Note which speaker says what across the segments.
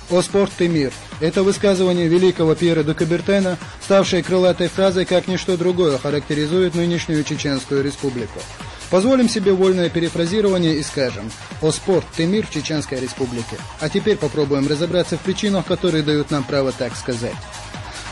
Speaker 1: «О спорт ты мир» – это высказывание великого Пьера де Кубертена, ставшее крылатой фразой, как ничто другое характеризует нынешнюю Чеченскую республику. Позволим себе вольное перефразирование и скажем: «О спорт ты мир в Чеченской республике». А теперь попробуем разобраться в причинах, которые дают нам право так сказать.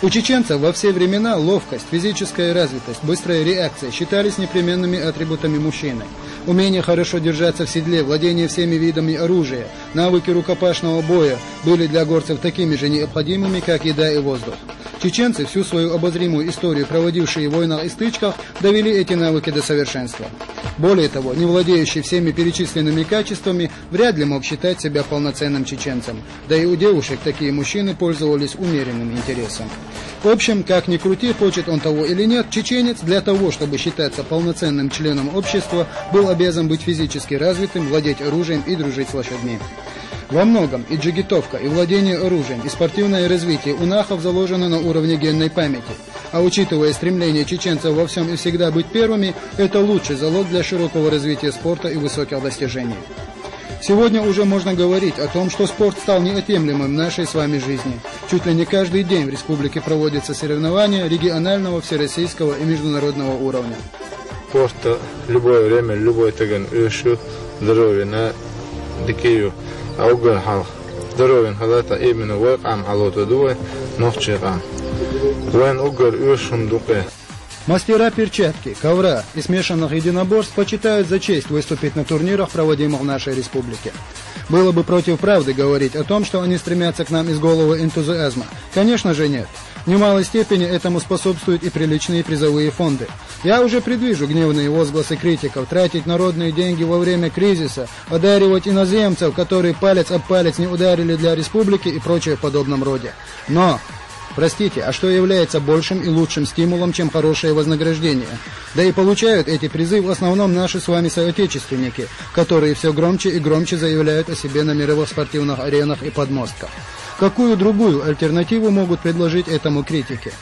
Speaker 1: У чеченцев во все времена ловкость, физическая развитость, быстрая реакция считались непременными атрибутами мужчины. Умение хорошо держаться в седле, владение всеми видами оружия, навыки рукопашного боя были для горцев такими же необходимыми, как еда и воздух. Чеченцы, всю свою обозримую историю, проводившие в войнах и стычках, довели эти навыки до совершенства. Более того, не владеющий всеми перечисленными качествами, вряд ли мог считать себя полноценным чеченцем. Да и у девушек такие мужчины пользовались умеренным интересом. В общем, как ни крути, хочет он того или нет, чеченец для того, чтобы считаться полноценным членом общества, был обязан быть физически развитым, владеть оружием и дружить с лошадьми. Во многом и джигитовка, и владение оружием, и спортивное развитие у нахов заложено на уровне генной памяти. А учитывая стремление чеченцев во всем и всегда быть первыми, это лучший залог для широкого развития спорта и высоких достижений. Сегодня уже можно говорить о том, что спорт стал неотъемлемым в нашей с вами жизни. Чуть ли не каждый день в республике проводятся соревнования регионального, всероссийского и международного уровня.
Speaker 2: Спорт любое время, любой таган, здоровье на дикию. Аугар хал. Здоровьен халата именно вэкам халота дуэ, нохчекам. Вэн угар юшум дуке.
Speaker 1: Мастера перчатки, ковра и смешанных единоборств почитают за честь выступить на турнирах, проводимых в нашей республике. Было бы против правды говорить о том, что они стремятся к нам из голого энтузиазма. Конечно же нет. В немалой степени этому способствуют и приличные призовые фонды. Я уже предвижу гневные возгласы критиков: тратить народные деньги во время кризиса, одаривать иноземцев, которые палец об палец не ударили для республики и прочее в подобном роде. Но... Простите, а что является большим и лучшим стимулом, чем хорошее вознаграждение? Да и получают эти призы в основном наши с вами соотечественники, которые все громче и громче заявляют о себе на мировых спортивных аренах и подмостках. Какую другую альтернативу могут предложить этому критики?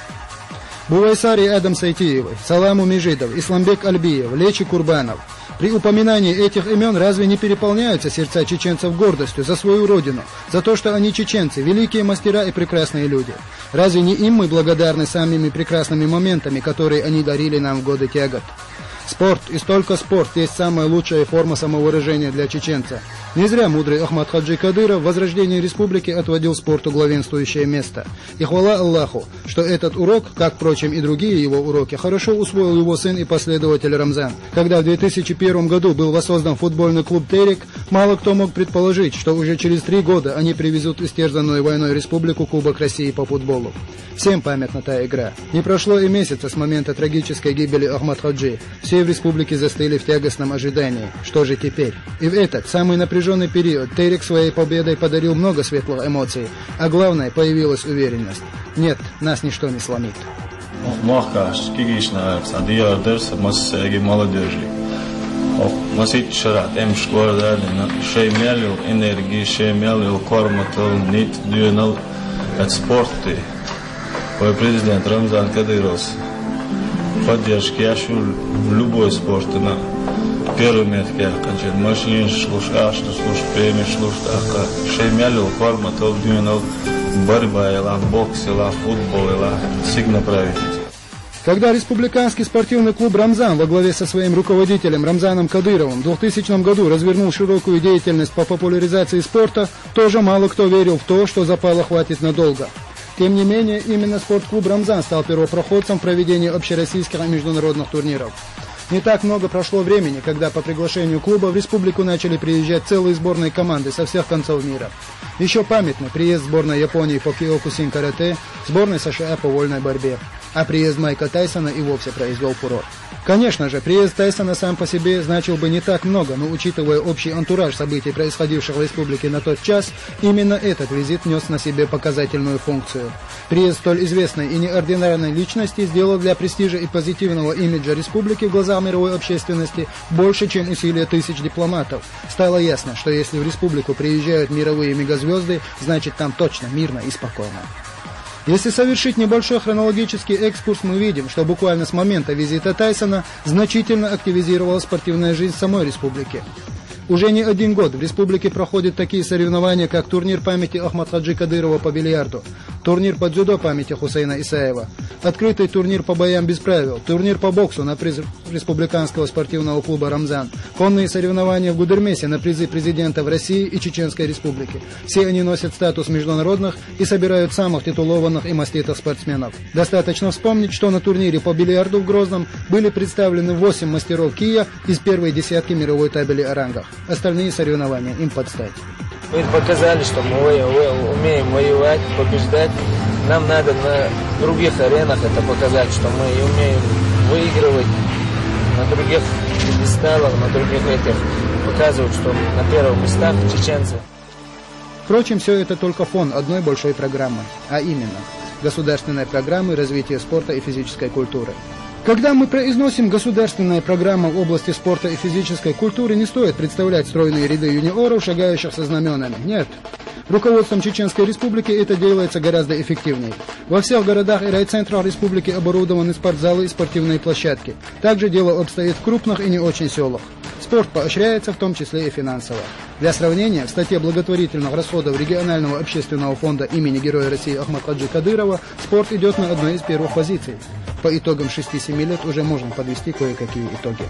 Speaker 1: Бувайсари Адам Сайтиевой, Саламу Межидов, Исламбек Альбиев, Лечи Курбанов. При упоминании этих имен разве не переполняются сердца чеченцев гордостью за свою родину, за то, что они чеченцы, великие мастера и прекрасные люди? Разве не им мы благодарны самыми прекрасными моментами, которые они дарили нам в годы тягот? Спорт, и столько спорт, есть самая лучшая форма самовыражения для чеченца. Не зря мудрый Ахмад Хаджи Кадыров в возрождении республики отводил спорту главенствующее место. И хвала Аллаху, что этот урок, как, впрочем, и другие его уроки, хорошо усвоил его сын и последователь Рамзан. Когда в 2001 году был воссоздан футбольный клуб «Терек», мало кто мог предположить, что уже через 3 года они привезут истерзанную войной республику Кубок России по футболу. Всем памятна та игра. Не прошло и месяца с момента трагической гибели Ахмад Хаджи. Все в республике застыли в тягостном ожидании. Что же теперь? И в этот самый напряженный период Терек своей победой подарил много светлых эмоций, а главное, появилась уверенность. Нет, нас ничто не сломит.
Speaker 3: Президент Рамзан Кадыров поддержки яшу любой спорт на первом метке, значит, машин слуш, слуш, премия слуш, так, шеймялил форма, то дюнал борьба, бокс, футбол, сигна правительства.
Speaker 1: Когда республиканский спортивный клуб «Рамзан» во главе со своим руководителем Рамзаном Кадыровым в 2000 году развернул широкую деятельность по популяризации спорта, тоже мало кто верил в то, что запала хватит надолго. Тем не менее, именно спортклуб «Рамзан» стал первопроходцем в проведении общероссийских и международных турниров. Не так много прошло времени, когда по приглашению клуба в республику начали приезжать целые сборные команды со всех концов мира. Еще памятный приезд сборной Японии по киокусин-карате, сборной США по вольной борьбе. А приезд Майка Тайсона и вовсе произвел фурор. Конечно же, приезд Тайсона сам по себе значил бы не так много, но учитывая общий антураж событий, происходивших в республике на тот час, именно этот визит нес на себе показательную функцию. Приезд столь известной и неординарной личности сделал для престижа и позитивного имиджа республики в глазах мировой общественности больше, чем усилия тысяч дипломатов. Стало ясно, что если в республику приезжают мировые мегазвезды, значит там точно мирно и спокойно. Если совершить небольшой хронологический экскурс, мы видим, что буквально с момента визита Тайсона значительно активизировалась спортивная жизнь самой республики. Уже не один год в республике проходят такие соревнования, как турнир памяти Ахмадхаджи Кадырова по бильярду, турнир по дзюдо памяти Хусейна Исаева, открытый турнир по боям без правил, турнир по боксу на приз республиканского спортивного клуба «Рамзан», конные соревнования в Гудермесе на призы президента в России и Чеченской Республике. Все они носят статус международных и собирают самых титулованных и маститых спортсменов. Достаточно вспомнить, что на турнире по бильярду в Грозном были представлены 8 мастеров Кия из первой десятки мировой табели о рангах. Остальные соревнования им подстать.
Speaker 4: Мы показали, что мы умеем воевать, побеждать. Нам надо на других аренах это показать, что мы умеем выигрывать на других пьедесталах, на других этих. Показывать, что на первых местах чеченцы.
Speaker 1: Впрочем, все это только фон одной большой программы, а именно государственной программы развития спорта и физической культуры. Когда мы произносим «государственная программа в области спорта и физической культуры», не стоит представлять стройные ряды юниоров, шагающих со знаменами. Нет. Руководством Чеченской Республики это делается гораздо эффективнее. Во всех городах и райцентрах республики оборудованы спортзалы и спортивные площадки. Также дело обстоит в крупных и не очень селах. Спорт поощряется, в том числе и финансово. Для сравнения, в статье благотворительных расходов регионального общественного фонда имени Героя России Ахмадхаджи Кадырова спорт идет на одной из первых позиций. По итогам 6-7 лет уже можно подвести кое-какие итоги.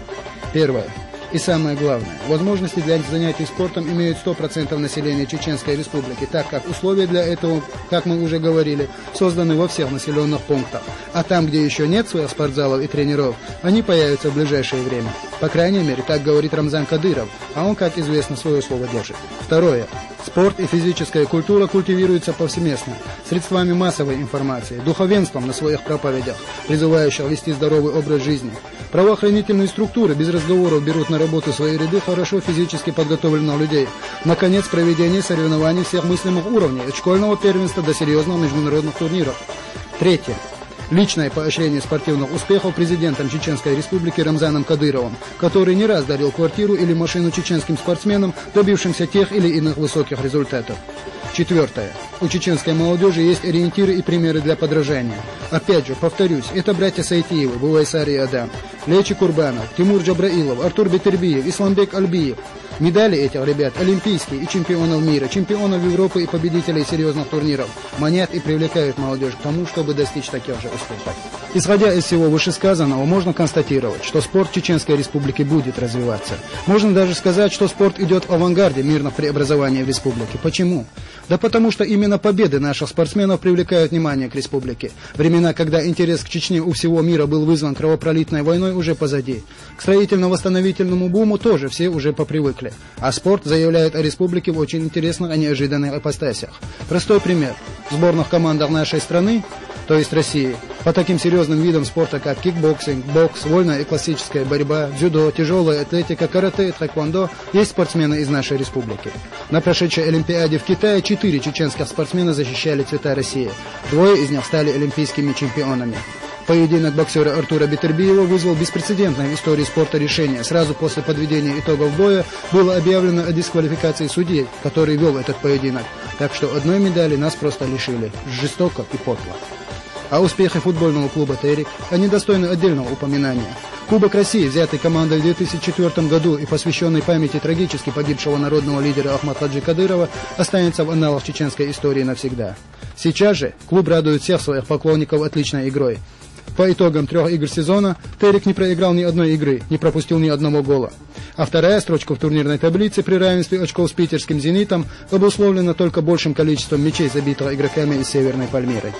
Speaker 1: Первое. И самое главное, возможности для занятий спортом имеют 100% населения Чеченской Республики, так как условия для этого, как мы уже говорили, созданы во всех населенных пунктах. А там, где еще нет своих спортзалов и тренеров, они появятся в ближайшее время. По крайней мере, так говорит Рамзан Кадыров, а он, как известно, свое слово держит. Второе. Спорт и физическая культура культивируются повсеместно, средствами массовой информации, духовенством на своих проповедях, призывающих вести здоровый образ жизни. Правоохранительные структуры без разговоров берут на работу свои ряды хорошо физически подготовленных людей. Наконец, проведение соревнований всех мыслимых уровней, от школьного первенства до серьезных международных турниров. Третье. Личное поощрение спортивных успехов президентом Чеченской Республики Рамзаном Кадыровым, который не раз дарил квартиру или машину чеченским спортсменам, добившимся тех или иных высоких результатов. Четвертое. У чеченской молодежи есть ориентиры и примеры для подражания. Опять же, повторюсь, это братья Сайтиевы, Буайсар и Адам, Лечи Курбанов, Тимур Джабраилов, Артур Бетербиев, Исламбек Альбиев. Медали этих ребят олимпийские и чемпионов мира, чемпионов Европы и победителей серьезных турниров манят и привлекают молодежь к тому, чтобы достичь таких же успехов. Исходя из всего вышесказанного, можно констатировать, что спорт Чеченской Республики будет развиваться. Можно даже сказать, что спорт идет в авангарде мирных преобразований в республике. Почему? Да потому что именно победы наших спортсменов привлекают внимание к республике. Времена, когда интерес к Чечне у всего мира был вызван кровопролитной войной, уже позади. К строительно-восстановительному буму тоже все уже попривыкли. А спорт заявляет о республике в очень интересных и неожиданных ипостасях. Простой пример. В сборных командах нашей страны, то есть России, по таким серьезным видам спорта, как кикбоксинг, бокс, вольная и классическая борьба, дзюдо, тяжелая атлетика, карате, тэквондо, есть спортсмены из нашей республики. На прошедшей Олимпиаде в Китае 4 чеченских спортсмена защищали цвета России. 2 из них стали олимпийскими чемпионами. Поединок боксера Артура Бетербиева вызвал беспрецедентное в истории спорта решение. Сразу после подведения итогов боя было объявлено о дисквалификации судьи, который вел этот поединок. Так что одной медали нас просто лишили. Жестоко и подло. А успехи футбольного клуба «Терек», они достойны отдельного упоминания. Кубок России, взятый командой в 2004 году и посвященный памяти трагически погибшего народного лидера Ахмадхаджи Кадырова, останется в анналах чеченской истории навсегда. Сейчас же клуб радует всех своих поклонников отличной игрой. По итогам 3 игр сезона Терек не проиграл ни одной игры, не пропустил ни одного гола. А вторая строчка в турнирной таблице при равенстве очков с питерским «Зенитом» обусловлена только большим количеством мячей, забитых игроками из Северной Пальмиры.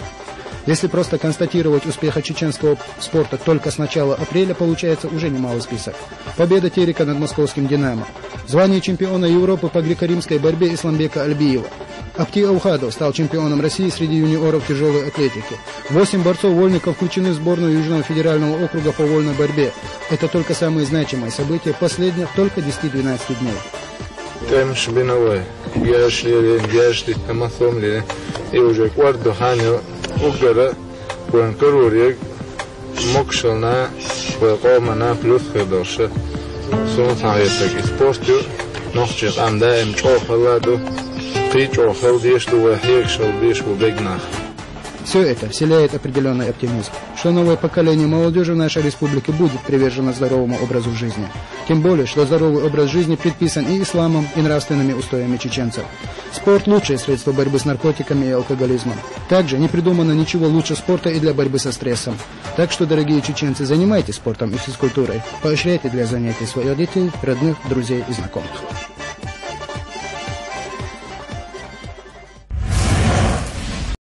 Speaker 1: Если просто констатировать успеха чеченского спорта только с начала апреля, получается уже немалый список. Победа Терека над московским «Динамо», звание чемпиона Европы по греко-римской борьбе Исламбека Альбиева, Апти Аухадов стал чемпионом России среди юниоров тяжелой атлетики. 8 борцов-вольников включены в сборную Южного федерального округа по вольной борьбе. Это только самые значимые события последних только 10-12 дней.
Speaker 2: Темш биновой, яшли, тамасомли, и уже кварту ханю, угара, куанкарурик, мокшална, куакомана, плюс хедоша. Сон саветак и спортю, нохчик амдаем чохаладу.
Speaker 1: Все это вселяет определенный оптимизм, что новое поколение молодежи в нашей республике будет привержено здоровому образу жизни. Тем более, что здоровый образ жизни предписан и исламом, и нравственными устоями чеченцев. Спорт – лучшее средство борьбы с наркотиками и алкоголизмом. Также не придумано ничего лучше спорта и для борьбы со стрессом. Так что, дорогие чеченцы, занимайтесь спортом и физкультурой, поощряйте для занятий своих детей, родных, друзей и знакомых.